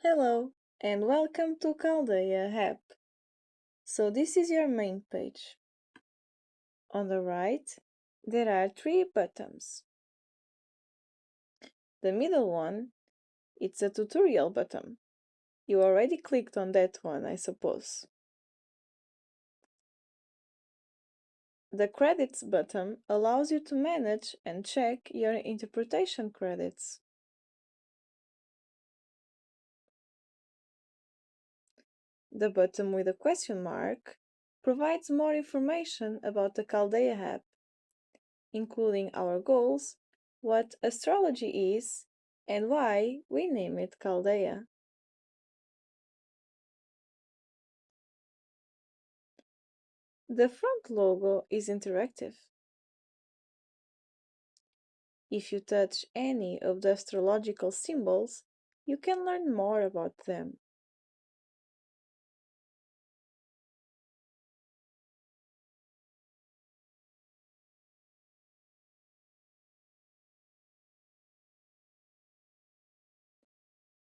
Hello and welcome to Chaldea App. So this is your main page. On the right, there are three buttons. The middle one, it's a tutorial button. You already clicked on that one, I suppose. The credits button allows you to manage and check your interpretation credits. The button with a question mark provides more information about the Chaldea app, including our goals, what astrology is, and why we name it Chaldea. The front logo is interactive. If you touch any of the astrological symbols, you can learn more about them.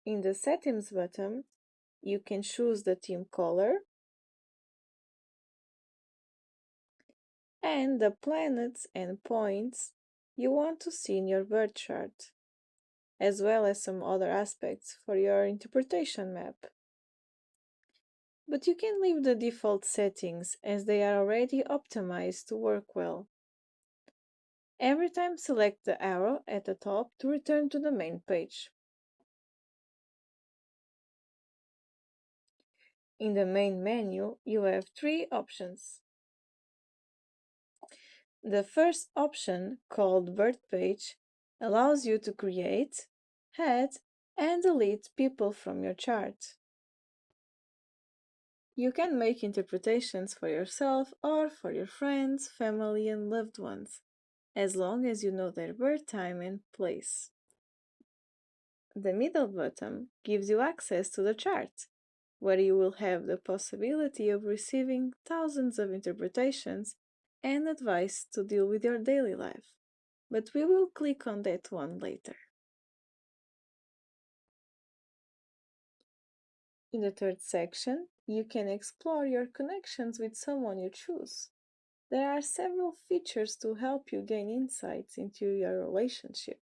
In the settings button, you can choose the theme color and the planets and points you want to see in your birth chart, as well as some other aspects for your interpretation map. But you can leave the default settings as they are already optimized to work well. Every time select the arrow at the top to return to the main page. In the main menu, you have three options. The first option, called Birth Page, allows you to create, add, and delete people from your chart. You can make interpretations for yourself or for your friends, family, and loved ones, as long as you know their birth time and place. The middle button gives you access to the chart, where you will have the possibility of receiving thousands of interpretations and advice to deal with your daily life. But we will click on that one later. In the third section, you can explore your connections with someone you choose. There are several features to help you gain insights into your relationship.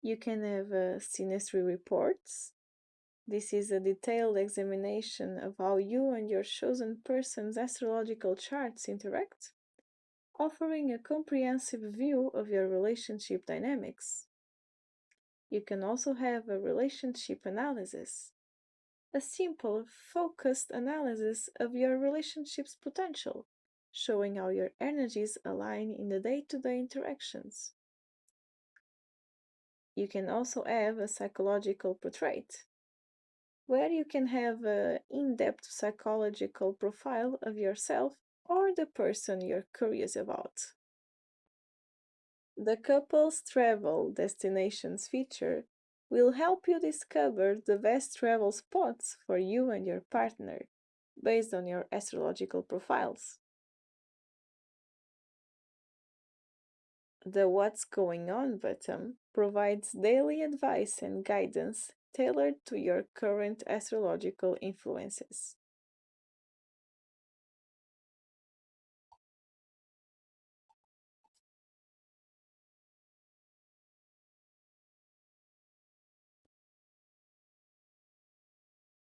You can have synastry reports. This is a detailed examination of how you and your chosen person's astrological charts interact, offering a comprehensive view of your relationship dynamics. You can also have a relationship analysis, a simple, focused analysis of your relationship's potential, showing how your energies align in the day to day interactions. You can also have a psychological portrait, where you can have an in depth psychological profile of yourself or the person you're curious about. The couple's travel destinations feature will help you discover the best travel spots for you and your partner based on your astrological profiles. The What's Going On button provides daily advice and guidance tailored to your current astrological influences.